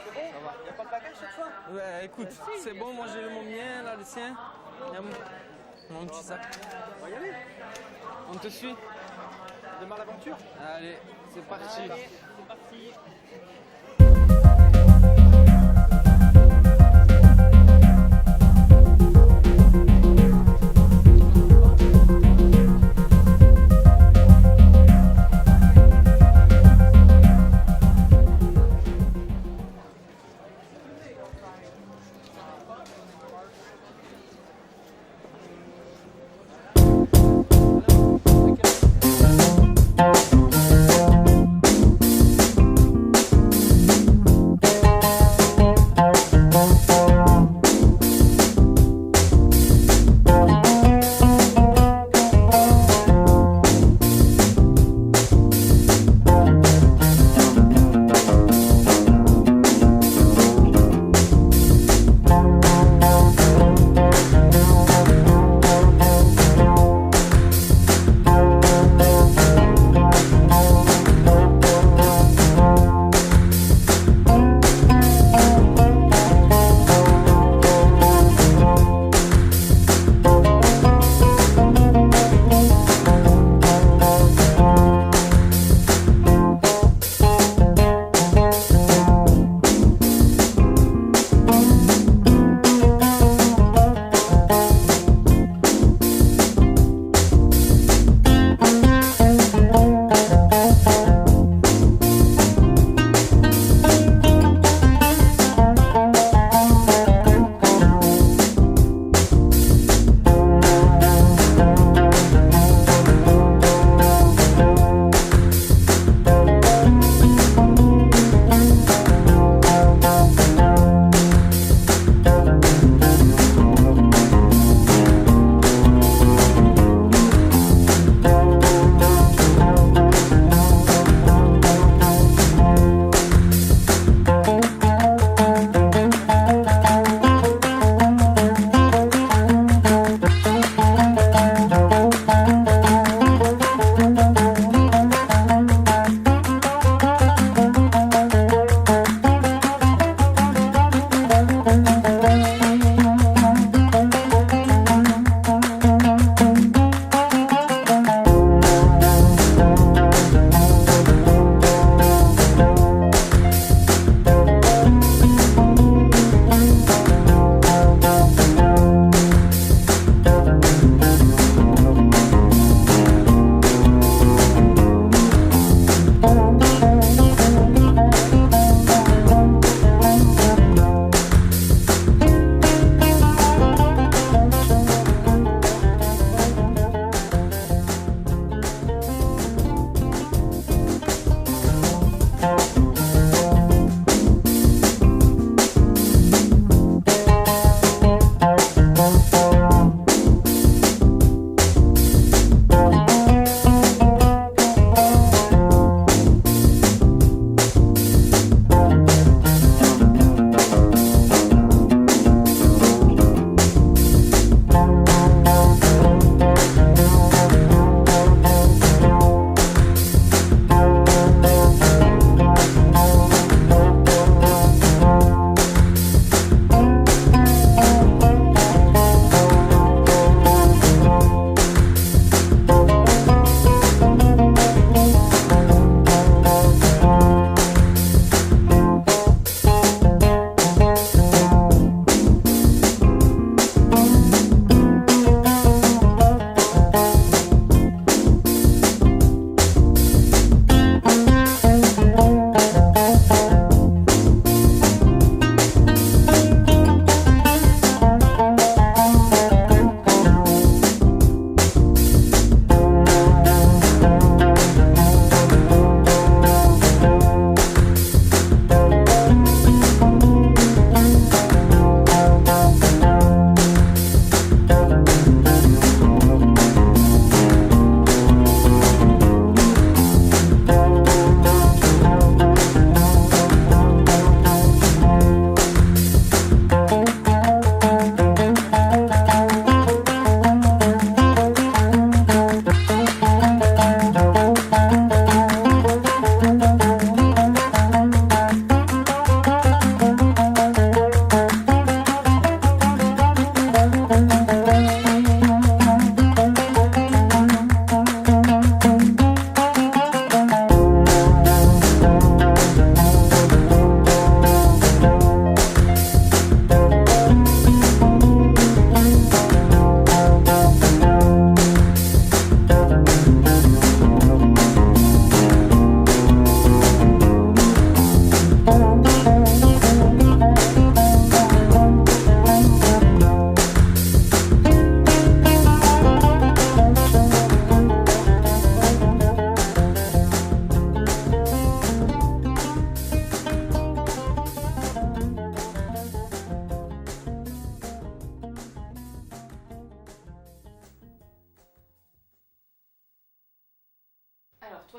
Il n'y a pas de bagage cette fois? Ouais, écoute, c'est bon, moi j'ai mon mien, là, le sien. Il y a mon petit sac. On va y aller. On te suit? On démarre l'aventure. Allez, c'est parti. Allez, c'est parti.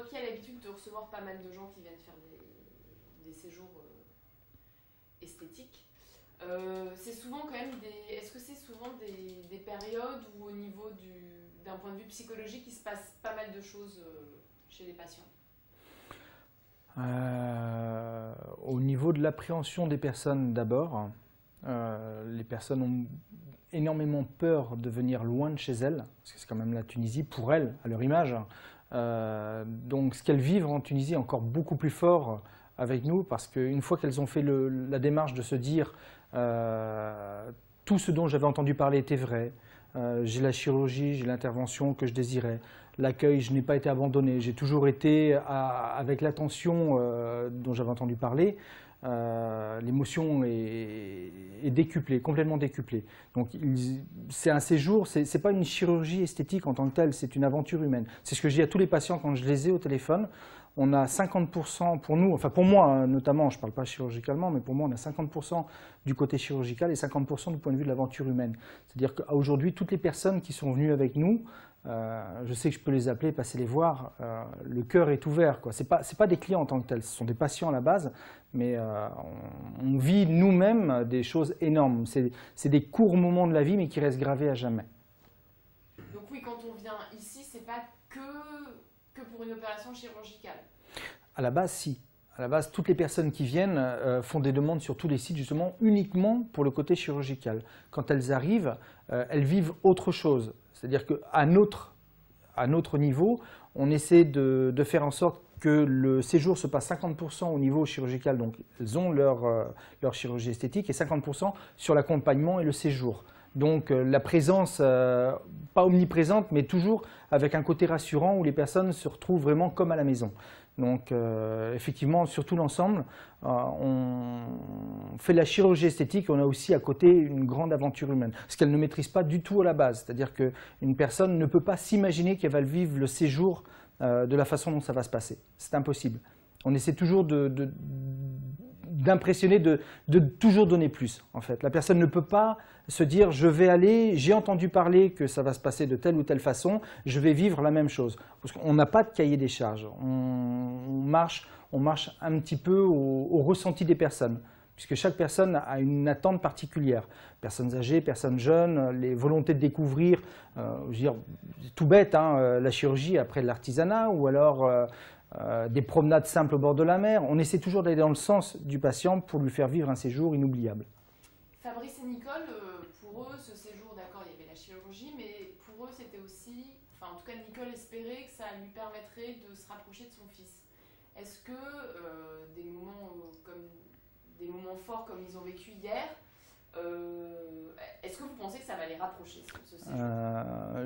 qui a l'habitude de recevoir pas mal de gens qui viennent faire des séjours esthétiques, c'est souvent quand même est-ce que c'est souvent des périodes où au niveau d'un point de vue psychologique, il se passe pas mal de choses chez les patients? Au niveau de l'appréhension des personnes d'abord, les personnes ont énormément peur de venir loin de chez elles, parce que c'est quand même la Tunisie pour elles, à leur image. Donc ce qu'elles vivent en Tunisie est encore beaucoup plus fort avec nous, parce qu'une fois qu'elles ont fait la démarche de se dire tout ce dont j'avais entendu parler était vrai, j'ai la chirurgie, j'ai l'intervention que je désirais, l'accueil, je n'ai pas été abandonné, j'ai toujours été avec l'attention dont j'avais entendu parler, l'émotion est décuplée, complètement décuplée. Donc c'est un séjour, c'est pas une chirurgie esthétique en tant que telle, c'est une aventure humaine. C'est ce que je dis à tous les patients quand je les ai au téléphone. On a 50% pour nous, enfin pour moi hein, notamment, je ne parle pas chirurgicalement, mais pour moi on a 50% du côté chirurgical et 50% du point de vue de l'aventure humaine. C'est-à-dire qu'aujourd'hui, toutes les personnes qui sont venues avec nous, je sais que je peux les appeler, passer les voir, le cœur est ouvert. Ce n'est pas des clients en tant que tels, ce sont des patients à la base, mais on vit nous-mêmes des choses énormes. C'est des courts moments de la vie, mais qui restent gravés à jamais. Donc oui, quand on vient ici, ce n'est pas que pour une opération chirurgicale? À la base, si. À la base, toutes les personnes qui viennent font des demandes sur tous les sites, justement, uniquement pour le côté chirurgical. Quand elles arrivent, elles vivent autre chose. C'est-à-dire qu'à notre niveau, on essaie de faire en sorte que le séjour se passe 50% au niveau chirurgical, donc elles ont leur chirurgie esthétique, et 50% sur l'accompagnement et le séjour. Donc la présence, pas omniprésente, mais toujours avec un côté rassurant où les personnes se retrouvent vraiment comme à la maison. Donc effectivement, sur tout l'ensemble, on fait de la chirurgie esthétique, on a aussi à côté une grande aventure humaine, ce qu'elle ne maîtrise pas du tout à la base. C'est-à-dire qu'une personne ne peut pas s'imaginer qu'elle va vivre le séjour de la façon dont ça va se passer. C'est impossible. On essaie toujours d'impressionner, de toujours donner plus, en fait. La personne ne peut pas se dire « je vais aller, j'ai entendu parler que ça va se passer de telle ou telle façon, je vais vivre la même chose ». Parce qu'on n'a pas de cahier des charges, on marche un petit peu au ressenti des personnes, puisque chaque personne a une attente particulière. Personnes âgées, personnes jeunes, les volontés de découvrir, je veux dire, tout bête, hein, la chirurgie après l'artisanat, ou alors des promenades simples au bord de la mer. On essaie toujours d'aller dans le sens du patient pour lui faire vivre un séjour inoubliable. Fabrice et Nicole, pour eux, ce séjour, d'accord, il y avait la chirurgie, mais pour eux, c'était aussi, enfin en tout cas Nicole espérait que ça lui permettrait de se rapprocher de son fils. Est-ce que des moments forts comme ils ont vécu hier, est-ce que vous pensez que ça va les rapprocher, ce séjour?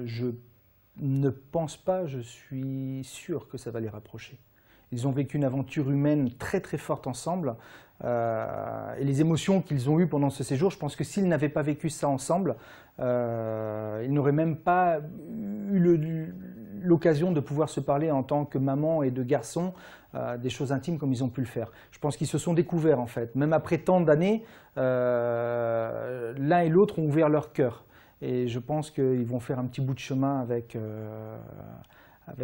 Je ne pense pas, je suis sûr que ça va les rapprocher. Ils ont vécu une aventure humaine très très forte ensemble et les émotions qu'ils ont eues pendant ce séjour, je pense que s'ils n'avaient pas vécu ça ensemble, ils n'auraient même pas eu l'occasion de pouvoir se parler en tant que maman et de garçon des choses intimes comme ils ont pu le faire. Je pense qu'ils se sont découverts en fait, même après tant d'années, l'un et l'autre ont ouvert leur cœur. Et je pense qu'ils vont faire un petit bout de chemin avec on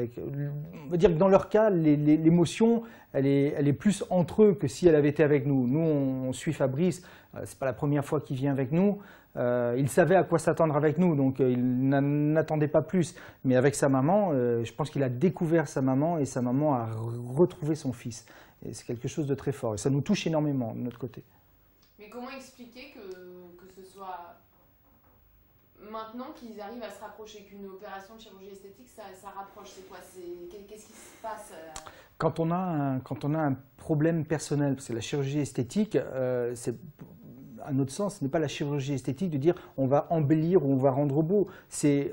va dire que dans leur cas, l'émotion, elle est plus entre eux que si elle avait été avec nous. Nous, on suit Fabrice, c'est pas la première fois qu'il vient avec nous. Il savait à quoi s'attendre avec nous, donc il n'attendait pas plus. Mais avec sa maman, je pense qu'il a découvert sa maman et sa maman a retrouvé son fils. Et c'est quelque chose de très fort et ça nous touche énormément de notre côté. Mais comment expliquer que ce soit maintenant qu'ils arrivent à se rapprocher, qu'une opération de chirurgie esthétique, ça rapproche? C'est quoi? Qu'est-ce qui se passe? Quand on a un problème personnel, parce que la chirurgie esthétique, à notre sens, ce n'est pas la chirurgie esthétique de dire on va embellir ou on va rendre beau, c'est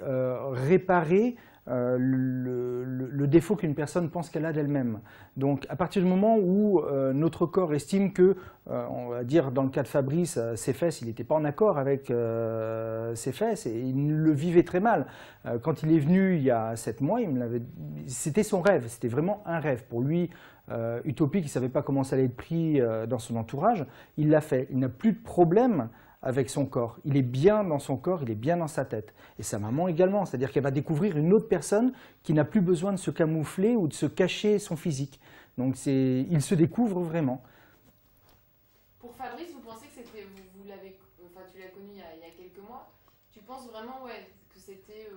réparer le défaut qu'une personne pense qu'elle a d'elle-même. Donc à partir du moment où notre corps estime que, on va dire dans le cas de Fabrice, ses fesses, il n'était pas en accord avec ses fesses et il le vivait très mal. Quand il est venu il y a 7 mois, c'était son rêve, c'était vraiment un rêve pour lui. Utopique, il ne savait pas comment ça allait être pris dans son entourage, il l'a fait. Il n'a plus de problème avec son corps. Il est bien dans son corps, il est bien dans sa tête. Et sa maman également, c'est-à-dire qu'elle va découvrir une autre personne qui n'a plus besoin de se camoufler ou de se cacher son physique. Donc il se découvre vraiment. Pour Fabrice, vous pensez que c'était, vous l'avez, enfin tu l'as connu il y a quelques mois, tu penses vraiment que c'était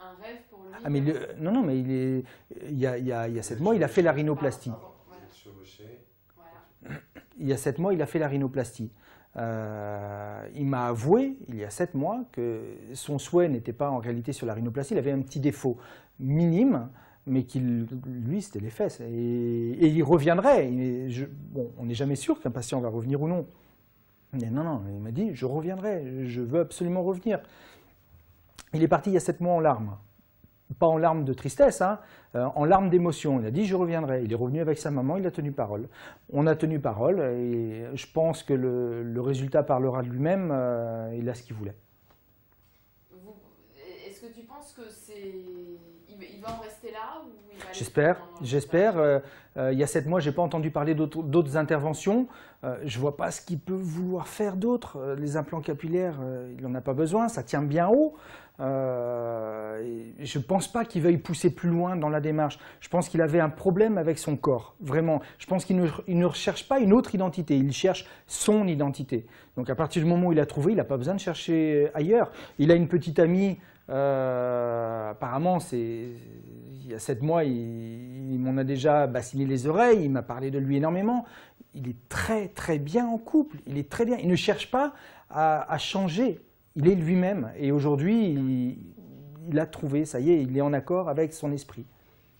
un rêve pour lui? Ah mais non, mais il y a 7 mois, il a fait la rhinoplastie. Voilà. Voilà. Il y a 7 mois, il a fait la rhinoplastie. Il m'a avoué, il y a 7 mois, que son souhait n'était pas en réalité sur la rhinoplastie, il avait un petit défaut minime, mais lui, c'était les fesses. Et il reviendrait. Bon, on n'est jamais sûr qu'un patient va revenir ou non. Mais non, il m'a dit, je reviendrai, je veux absolument revenir. Il est parti il y a 7 mois en larmes. Pas en larmes de tristesse, hein, en larmes d'émotion. Il a dit, je reviendrai. Il est revenu avec sa maman, il a tenu parole. On a tenu parole et je pense que le résultat parlera de lui-même. Il a ce qu'il voulait. Est-ce que tu penses que il va en rester là ou il va aller J'espère. Il y a 7 mois, je n'ai pas entendu parler d'autres interventions. Je ne vois pas ce qu'il peut vouloir faire d'autre. Les implants capillaires, il n'en a pas besoin, ça tient bien haut. Je ne pense pas qu'il veuille pousser plus loin dans la démarche. Je pense qu'il avait un problème avec son corps, vraiment. Je pense qu'il ne recherche pas une autre identité, il cherche son identité. Donc à partir du moment où il a trouvé, il n'a pas besoin de chercher ailleurs. Il a une petite amie, apparemment, il y a 7 mois, il m'en a déjà bassiné les oreilles, il m'a parlé de lui énormément. Il est très très bien en couple, il est très bien. Il ne cherche pas à changer. Il est lui-même et aujourd'hui, il a trouvé, ça y est, il est en accord avec son esprit.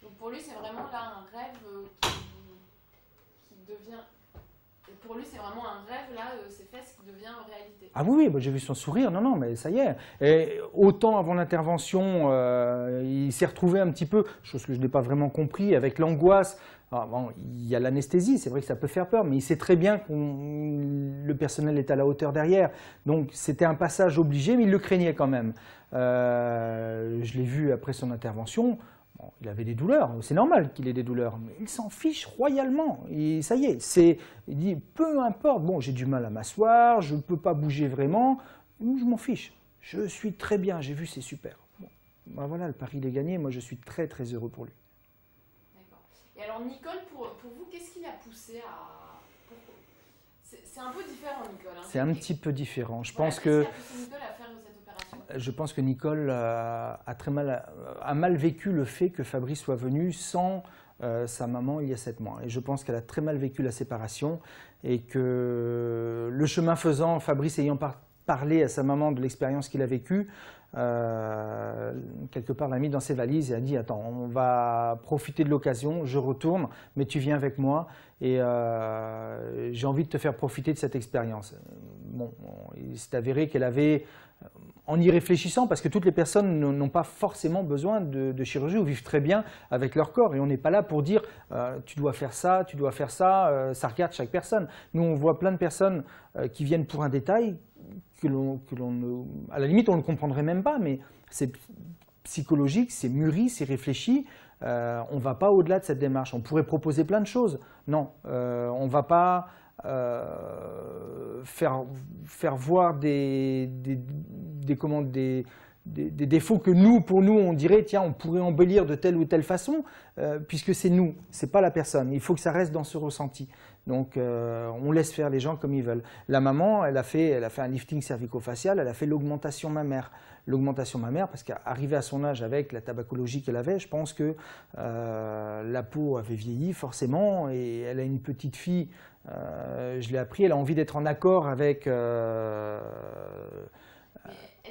Donc pour lui, c'est vraiment là un rêve qui devient... Et pour lui, c'est vraiment un rêve, là, ces fesses qui devient réalité. Ah oui, j'ai vu son sourire, non, mais ça y est. Et autant avant l'intervention, il s'est retrouvé un petit peu, chose que je n'ai pas vraiment compris, avec l'angoisse. Bon, il y a l'anesthésie, c'est vrai que ça peut faire peur, mais il sait très bien que le personnel est à la hauteur derrière. Donc c'était un passage obligé, mais il le craignait quand même. Je l'ai vu après son intervention, bon, il avait des douleurs, c'est normal qu'il ait des douleurs, mais il s'en fiche royalement. Et ça y est, il dit peu importe, bon j'ai du mal à m'asseoir, je ne peux pas bouger vraiment, je m'en fiche. Je suis très bien, j'ai vu, c'est super. Bon, ben voilà, le pari il est gagné, moi je suis très très heureux pour lui. Et alors Nicole, pour vous, qu'est-ce qui l'a poussé à... C'est un peu différent, Nicole. Hein. C'est un petit peu différent. Je pense Qu'est-ce qui a poussé Nicole à faire cette opération? Je pense que Nicole a mal vécu le fait que Fabrice soit venu sans sa maman il y a 7 mois. Et je pense qu'elle a très mal vécu la séparation et que le chemin faisant, Fabrice ayant parlé à sa maman de l'expérience qu'il a vécue, quelque part l'a mis dans ses valises et a dit attends, on va profiter de l'occasion, je retourne, mais tu viens avec moi et j'ai envie de te faire profiter de cette expérience. Bon, il s'est avéré qu'elle avait, en y réfléchissant, parce que toutes les personnes n'ont pas forcément besoin de chirurgie ou vivent très bien avec leur corps et on n'est pas là pour dire tu dois faire ça, ça regarde chaque personne. Nous on voit plein de personnes qui viennent pour un détail à la limite on ne le comprendrait même pas, mais c'est psychologique, c'est mûri, c'est réfléchi, on ne va pas au-delà de cette démarche. On pourrait proposer plein de choses, non, on ne va pas faire voir des défauts que pour nous, on dirait, tiens, on pourrait embellir de telle ou telle façon, puisque c'est nous, c'est pas la personne. Il faut que ça reste dans ce ressenti. Donc, on laisse faire les gens comme ils veulent. La maman, elle a fait un lifting cervico-facial, elle a fait l'augmentation mammaire. L'augmentation mammaire, parce qu'arrivée à son âge avec la tabacologie qu'elle avait, je pense que la peau avait vieilli forcément, et elle a une petite fille, je l'ai appris, elle a envie d'être en accord avec... Est-ce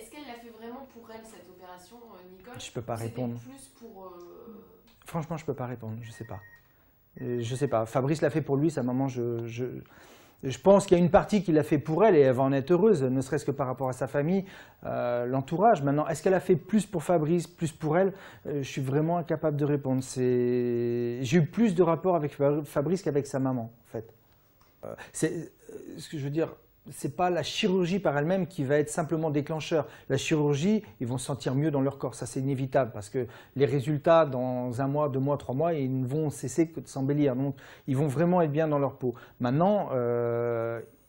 qu'elle l'a fait vraiment pour elle, cette opération, Nicole? Je ne peux pas répondre. Plus pour, Franchement, je ne peux pas répondre, je ne sais pas. Je ne sais pas. Fabrice l'a fait pour lui, sa maman, je pense qu'il y a une partie qu'il a fait pour elle et elle va en être heureuse, ne serait-ce que par rapport à sa famille, l'entourage. Maintenant, est-ce qu'elle a fait plus pour Fabrice, plus pour elle? Je suis vraiment incapable de répondre. J'ai eu plus de rapports avec Fabrice qu'avec sa maman, en fait. Ce que je veux dire, c'est pas la chirurgie par elle-même qui va être simplement déclencheur. La chirurgie, ils vont se sentir mieux dans leur corps, ça c'est inévitable parce que les résultats dans 1 mois, 2 mois, 3 mois, ils ne vont cesser que de s'embellir. Donc ils vont vraiment être bien dans leur peau. Maintenant,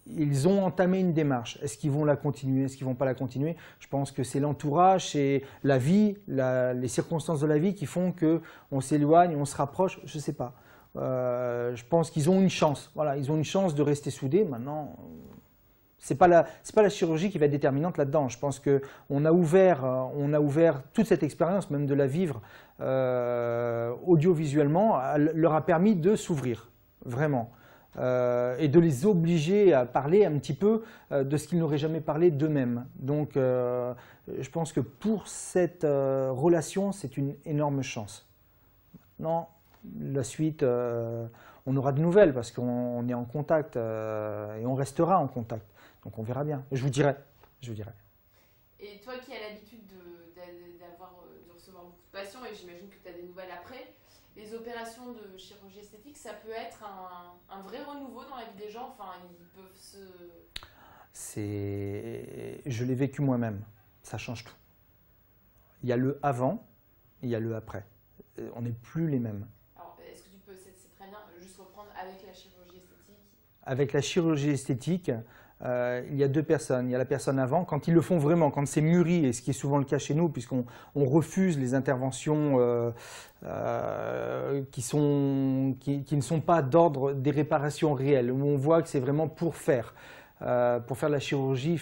ils ont entamé une démarche. Est-ce qu'ils vont la continuer? Est-ce qu'ils ne vont pas la continuer? Je pense que c'est l'entourage, c'est la vie, les circonstances de la vie qui font qu'on s'éloigne, on se rapproche, je ne sais pas. Je pense qu'ils ont une chance. Voilà, ils ont une chance de rester soudés. Maintenant, c'est pas la chirurgie qui va être déterminante là-dedans. Je pense qu'on a ouvert toute cette expérience, même de la vivre audiovisuellement, leur a permis de s'ouvrir, vraiment. Et de les obliger à parler un petit peu de ce qu'ils n'auraient jamais parlé d'eux-mêmes. Donc, je pense que pour cette relation, c'est une énorme chance. Non, la suite, on aura de nouvelles parce qu'on est en contact et on restera en contact. Donc, on verra bien. Je vous dirai. Et toi qui as l'habitude de recevoir beaucoup de patients, et j'imagine que tu as des nouvelles après, les opérations de chirurgie esthétique, ça peut être un vrai renouveau dans la vie des gens. Enfin, ils peuvent se... Je l'ai vécu moi-même. Ça change tout. Il y a le avant et il y a le après. On n'est plus les mêmes. Alors, est-ce que tu peux, c'est très bien, juste reprendre avec la chirurgie esthétique? Avec la chirurgie esthétique, il y a deux personnes. Il y a la personne avant, quand ils le font vraiment, quand c'est mûri, et ce qui est souvent le cas chez nous, puisqu'on refuse les interventions qui ne sont pas d'ordre des réparations réelles, où on voit que c'est vraiment pour faire la chirurgie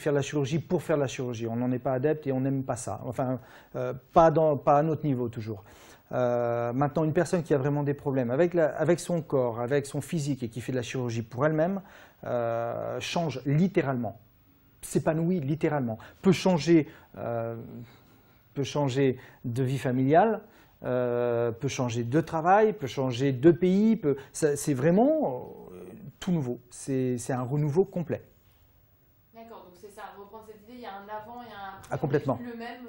pour faire la chirurgie. On n'en est pas adepte et on n'aime pas ça. Enfin, pas à notre niveau toujours. Maintenant, une personne qui a vraiment des problèmes avec son corps, avec son physique et qui fait de la chirurgie pour elle-même, change littéralement, s'épanouit littéralement, peut changer de vie familiale, peut changer de travail, peut changer de pays, c'est vraiment tout nouveau, c'est un renouveau complet. D'accord, donc c'est ça, reprendre cette idée, il y a un avant et un après. Ah, complètement. Le même,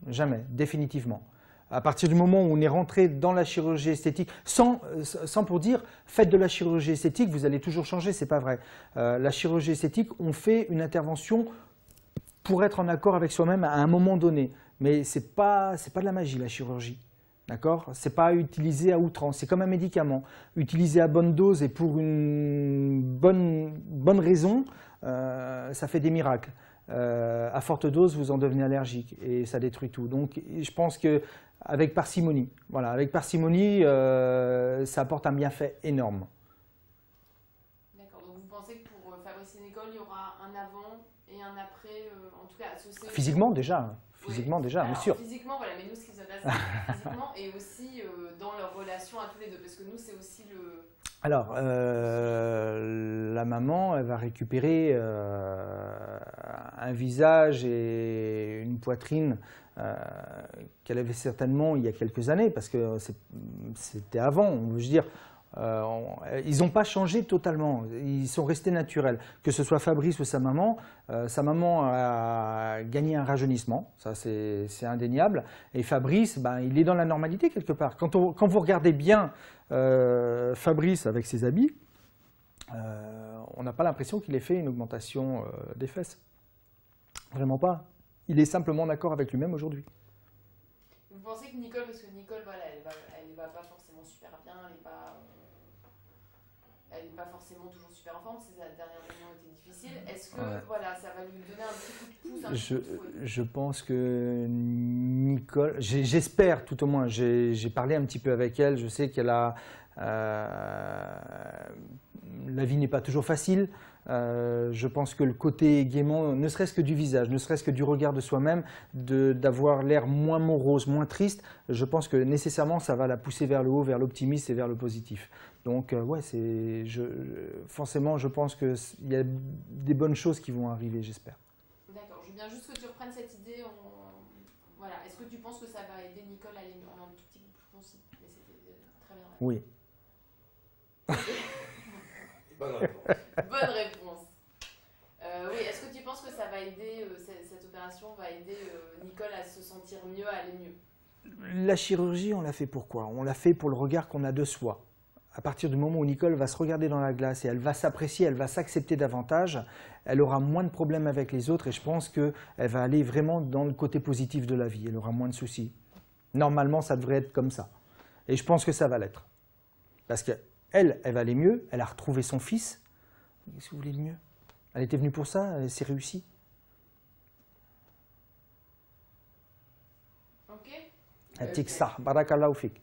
Jamais, définitivement. À partir du moment où on est rentré dans la chirurgie esthétique, sans pour dire faites de la chirurgie esthétique, vous allez toujours changer, c'est pas vrai. La chirurgie esthétique, on fait une intervention pour être en accord avec soi-même à un moment donné. Mais c'est pas de la magie, la chirurgie. D'accord ? C'est pas utilisé à outrance, c'est comme un médicament. Utilisé à bonne dose et pour une bonne raison, ça fait des miracles. À forte dose, vous en devenez allergique et ça détruit tout. Donc, je pense qu'avec parcimonie, voilà, avec parcimonie, ça apporte un bienfait énorme. D'accord, donc vous pensez que pour Fabrice et Nicole, il y aura un avant et un après, en tout cas associé... Physiquement déjà, Alors, bien sûr. Physiquement, voilà, mais nous, ce qui nous intéresse, c'est physiquement et aussi dans leur relation à tous les deux, parce que nous, c'est aussi le... Alors, la maman, elle va récupérer un visage et une poitrine qu'elle avait certainement il y a quelques années, parce que c'était avant, je veux dire. Ils n'ont pas changé totalement, ils sont restés naturels. Que ce soit Fabrice ou sa maman a gagné un rajeunissement, ça c'est indéniable. Et Fabrice, il est dans la normalité quelque part. Quand vous regardez bien Fabrice avec ses habits, on n'a pas l'impression qu'il ait fait une augmentation des fesses. Vraiment pas. Il est simplement d'accord avec lui-même aujourd'hui. Vous pensez que Nicole, parce que Nicole, voilà, elle va pas forcément super bien, elle n'est pas forcément toujours super en forme, ses dernières réunions étaient difficiles. Est-ce que voilà, ça va lui donner un petit coup de pouce, un petit coup de fouet? Je pense que Nicole, j'espère tout au moins, j'ai parlé un petit peu avec elle, je sais qu'elle a... la vie n'est pas toujours facile. Je pense que le côté gaiement, ne serait-ce que du visage, ne serait-ce que du regard de soi-même, d'avoir l'air moins morose, moins triste, je pense que nécessairement ça va la pousser vers le haut, vers l'optimisme et vers le positif. Donc ouais, forcément je pense qu'il y a des bonnes choses qui vont arriver, j'espère. D'accord, je veux bien juste que tu reprennes cette idée. Voilà. Est-ce que tu penses que ça va aider Nicole à aller en un tout petit peu plus concis? Mais c'était très bien. Oui. Bonne réponse. Bonne réponse. Oui, est-ce que tu penses que ça va aider, cette opération va aider Nicole à se sentir mieux, à aller mieux? La chirurgie, on l'a fait pourquoi? On l'a fait pour le regard qu'on a de soi. À partir du moment où Nicole va se regarder dans la glace et elle va s'apprécier, elle va s'accepter davantage, elle aura moins de problèmes avec les autres et je pense qu'elle va aller vraiment dans le côté positif de la vie, elle aura moins de soucis. Normalement, ça devrait être comme ça. Et je pense que ça va l'être. Parce qu'elle va aller mieux, elle a retrouvé son fils, Qu'est-ce que vous voulez de mieux? Elle était venue pour ça, c'est réussi. Ok. Atik sah, barakallahu fik.